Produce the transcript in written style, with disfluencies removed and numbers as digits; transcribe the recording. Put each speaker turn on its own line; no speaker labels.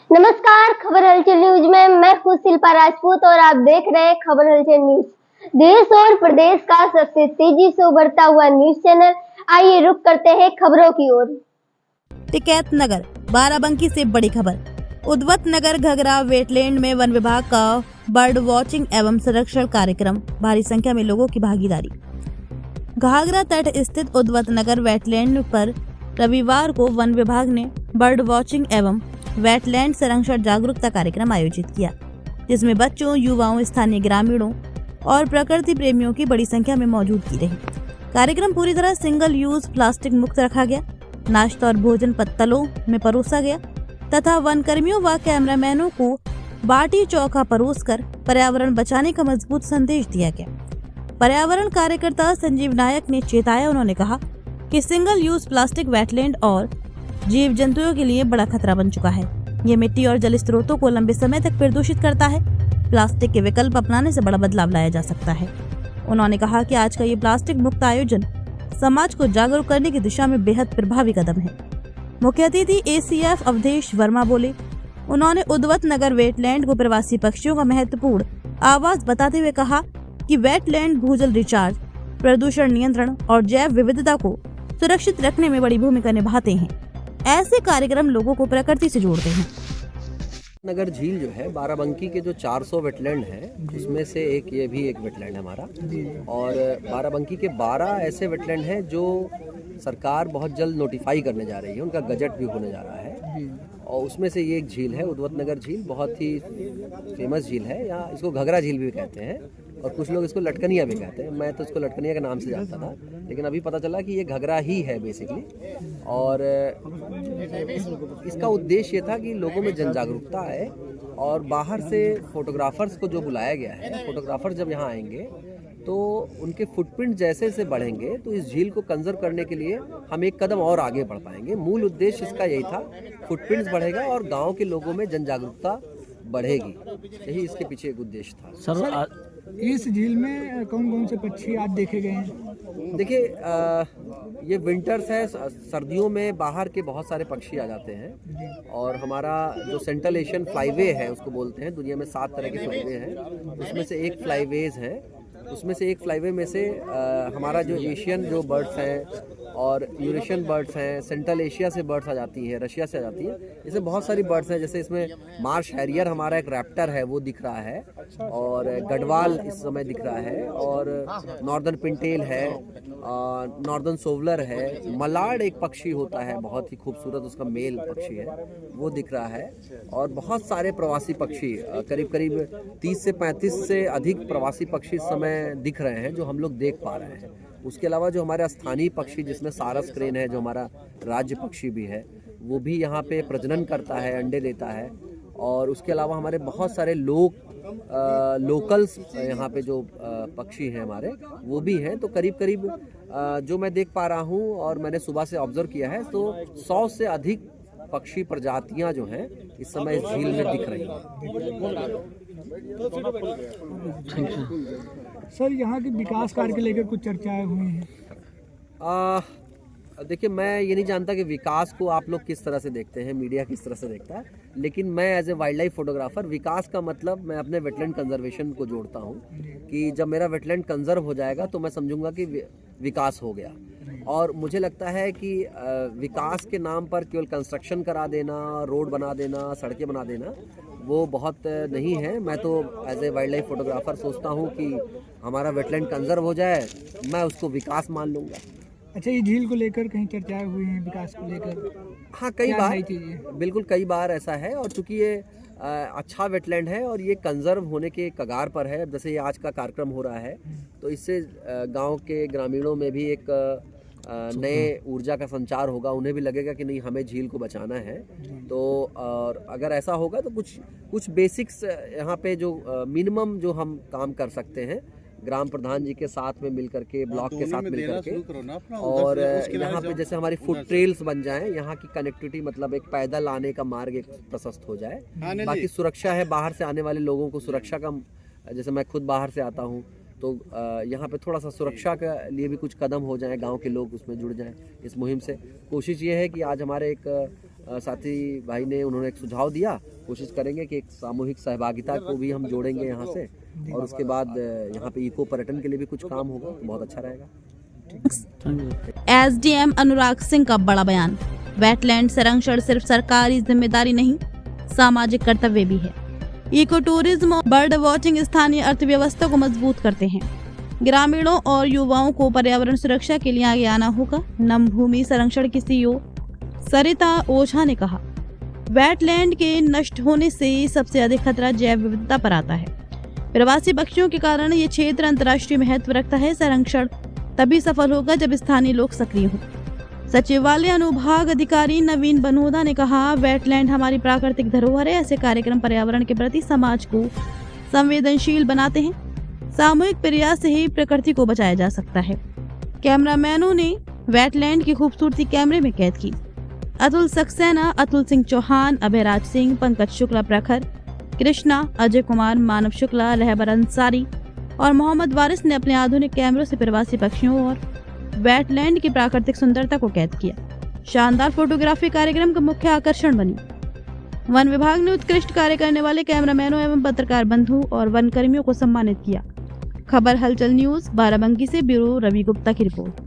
नमस्कार, खबर हलचल न्यूज में मैं हूँ शिल्पा राजपूत और आप देख रहे हैं खबर हलचल न्यूज। देश और प्रदेश का सबसे तेजी से उभरता हुआ न्यूज चैनल। आइए रुक करते हैं खबरों की ओर।
टिकैत नगर बाराबंकी से बड़ी खबर। उद्वत नगर घगरा वेटलैंड में वन विभाग का बर्ड वॉचिंग एवं संरक्षण कार्यक्रम, भारी संख्या में लोगों की भागीदारी। घाघरा तट स्थित उद्वत नगर वेटलैंड पर रविवार को वन विभाग ने बर्ड वॉचिंग एवं वेटलैंड संरक्षण जागरूकता कार्यक्रम आयोजित किया, जिसमें बच्चों, युवाओं, स्थानीय ग्रामीणों और प्रकृति प्रेमियों की बड़ी संख्या में मौजूदगी रही। कार्यक्रम पूरी तरह सिंगल यूज प्लास्टिक मुक्त रखा गया। नाश्ता और भोजन पत्तलों में परोसा गया तथा वन कर्मियों व कैमरामैनों को बाटी चौखा परोसकर पर्यावरण बचाने का मजबूत संदेश दिया गया। पर्यावरण कार्यकर्ता संजीव नायक ने चेताया। उन्होंने कहा कि सिंगल यूज प्लास्टिक वेटलैंड और जीव जंतुओं के लिए बड़ा खतरा बन चुका है। ये मिट्टी और जल स्रोतों को लंबे समय तक प्रदूषित करता है। प्लास्टिक के विकल्प अपनाने से बड़ा बदलाव लाया जा सकता है। उन्होंने कहा कि आज का ये प्लास्टिक मुक्त आयोजन समाज को जागरूक करने की दिशा में बेहद प्रभावी कदम है। मुख्य अतिथि ACF अवधेश वर्मा बोले। उन्होंने उद्वत नगर वेटलैंड को प्रवासी पक्षियों का महत्वपूर्ण आवास बताते हुए कहा कि वेटलैंड भूजल रिचार्ज, प्रदूषण नियंत्रण और जैव विविधता को सुरक्षित रखने में बड़ी भूमिका निभाते हैं। ऐसे कार्यक्रम लोगों को प्रकृति से जोड़ते हैं।
नगर झील जो है बाराबंकी के जो 400 वेटलैंड है उसमें से एक ये भी एक वेटलैंड है हमारा। और बाराबंकी के 12 ऐसे वेटलैंड हैं जो सरकार बहुत जल्द नोटिफाई करने जा रही है, उनका गजट भी होने जा रहा है। और उसमें से ये एक झील है उद्वत नगर झील, बहुत ही फेमस झील है। यहाँ इसको घगरा झील भी कहते हैं और कुछ लोग इसको लटकनिया भी कहते हैं। मैं तो इसको लटकनिया के नाम से जानता था, लेकिन अभी पता चला कि ये घगरा ही है बेसिकली। और इसका उद्देश्य ये था कि लोगों में जन जागरूकता आए और बाहर से फोटोग्राफर्स को जो बुलाया गया है, फोटोग्राफर जब यहाँ आएंगे तो उनके फुटप्रिंट जैसे से बढ़ेंगे तो इस झील को कंजर्व करने के लिए हम एक कदम और आगे बढ़ पाएंगे। मूल उद्देश्य इसका यही था, फुटप्रिंट्स बढ़ेगा और गांव के लोगों में जन जागरूकता बढ़ेगी, यही इसके पीछे एक उद्देश्य था।
सर, इस झील में कौन कौन से पक्षी आज देखे गए हैं?
देखिए, ये विंटर्स है, सर्दियों में बाहर के बहुत सारे पक्षी आ जाते हैं। और हमारा जो सेंट्रल एशियन फ्लाईवे है उसको बोलते हैं, दुनिया में 7 तरह के फ्लाईवे हैं, उसमें से एक फ्लाईवेज है। उसमें से एक फ्लाईवे में से हमारा जो एशियन जो बर्ड्स हैं और यूरेशियन बर्ड्स हैं, सेंट्रल एशिया से बर्ड्स आ जाती हैं, रशिया से आ जाती हैं। इसमें बहुत सारी बर्ड्स हैं, जैसे इसमें मार्श हैरियर हमारा एक रैप्टर है वो दिख रहा है, और गढ़वाल इस समय दिख रहा है, और नॉर्दर्न पिंटेल है, नॉर्दर्न सोवलर है, मलाड एक पक्षी होता है बहुत ही खूबसूरत, उसका मेल पक्षी है वो दिख रहा है। और बहुत सारे प्रवासी पक्षी, करीब करीब 30 से 35 से अधिक प्रवासी पक्षी इस समय दिख रहे हैं जो हम लोग देख पा रहे हैं। उसके अलावा जो हमारे स्थानीय पक्षी, जिसमें सारस क्रेन है जो हमारा राज्य पक्षी भी है, वो भी यहाँ पे प्रजनन करता है, अंडे देता है। और उसके अलावा हमारे बहुत सारे लोकल्स यहाँ पे जो पक्षी हैं हमारे वो भी हैं। तो करीब करीब जो मैं देख पा रहा हूँ और मैंने सुबह से ऑब्जर्व किया है तो 100 से अधिक पक्षी प्रजातियाँ जो हैं इस समय इस झील में दिख रही हैं।
सर, यहाँ के विकास कार्य को लेकर कुछ चर्चाएं हुई हैं।
देखिए, मैं ये नहीं जानता कि विकास को आप लोग किस तरह से देखते हैं, मीडिया किस तरह से देखता है, लेकिन मैं as a wildlife photographer विकास का मतलब मैं अपने वेटलैंड कंजर्वेशन को जोड़ता हूँ कि जब मेरा वेटलैंड कंजर्व हो जाएगा तो मैं समझूंगा कि विकास हो गया। और मुझे लगता है कि विकास के नाम पर केवल कंस्ट्रक्शन करा देना, रोड बना देना, सड़कें बना देना वो बहुत नहीं है। मैं तो as a wildlife photographer सोचता हूँ कि हमारा वेटलैंड कंजर्व हो जाए, मैं उसको विकास मान लूँगा।
अच्छा, ये झील को लेकर कहीं चर्चाएं हुई हैं विकास को लेकर?
हाँ, कई बार, बिल्कुल कई बार ऐसा है। और चूंकि ये अच्छा वेटलैंड है और ये कंजर्व होने के कगार पर है, जैसे ये आज का कार्यक्रम हो रहा है तो इससे गांव के ग्रामीणों में भी एक नए ऊर्जा का संचार होगा। उन्हें भी लगेगा कि नहीं, हमें झील को बचाना है। तो और अगर ऐसा होगा तो कुछ बेसिक्स यहाँ पे जो मिनिमम जो हम काम कर सकते हैं ग्राम प्रधान जी के साथ में मिलकर के, ब्लॉक के साथ मिलकर के, और यहाँ पे जैसे हमारी फुट ट्रेल्स बन जाएं, यहाँ की कनेक्टिविटी मतलब एक पैदल आने का मार्ग एक प्रशस्त हो जाए। बाकी सुरक्षा है, बाहर से आने वाले लोगों को सुरक्षा का, जैसे मैं खुद बाहर से आता हूँ तो यहाँ पे थोड़ा सा सुरक्षा के लिए भी कुछ कदम हो जाए, गांव के लोग उसमें जुड़ जाएं इस मुहिम से। कोशिश ये है कि आज हमारे एक साथी भाई ने उन्होंने एक सुझाव दिया, कोशिश करेंगे कि एक सामूहिक सहभागिता को भी हम जोड़ेंगे यहाँ से, और उसके बाद यहाँ पे इको पर्यटन के लिए भी कुछ काम होगा तो बहुत अच्छा रहेगा।
एसडीएम अनुराग सिंह का बड़ा बयान, वेटलैंड संरक्षण सिर्फ सरकारी जिम्मेदारी नहीं, सामाजिक कर्तव्य भी है। इको टूरिज्म और बर्ड वॉचिंग स्थानीय अर्थव्यवस्था को मजबूत करते हैं। ग्रामीणों और युवाओं को पर्यावरण सुरक्षा के लिए आगे आना होगा। नम भूमि संरक्षण की सीईओ सरिता ओझा ने कहा, वेटलैंड के नष्ट होने से सबसे अधिक खतरा जैव विविधता पर आता है। प्रवासी पक्षियों के कारण ये क्षेत्र अंतर्राष्ट्रीय महत्व रखता है। संरक्षण तभी सफल होगा जब स्थानीय लोग सक्रिय हों। सचिवालय अनुभाग अधिकारी नवीन बनोदा ने कहा, वेटलैंड हमारी प्राकृतिक धरोहर है। ऐसे कार्यक्रम पर्यावरण के प्रति समाज को संवेदनशील बनाते हैं। सामूहिक प्रयास से ही प्रकृति को बचाया जा सकता है। कैमरामैनों ने वेटलैंड की खूबसूरती कैमरे में कैद की। अतुल सक्सेना, अतुल सिंह चौहान, अभयराज सिंह, पंकज शुक्ला प्रखर, कृष्णा, अजय कुमार, मानव शुक्ला, रहबर अंसारी और मोहम्मद वारिस ने अपने आधुनिक कैमरों से प्रवासी पक्षियों और वेटलैंड की प्राकृतिक सुंदरता को कैद किया। शानदार फोटोग्राफी कार्यक्रम का मुख्य आकर्षण बनी। वन विभाग ने उत्कृष्ट कार्य करने वाले कैमरामैनों एवं पत्रकार बंधु और वन कर्मियों को सम्मानित किया। खबर हलचल न्यूज बाराबंकी से ब्यूरो रवि गुप्ता की रिपोर्ट।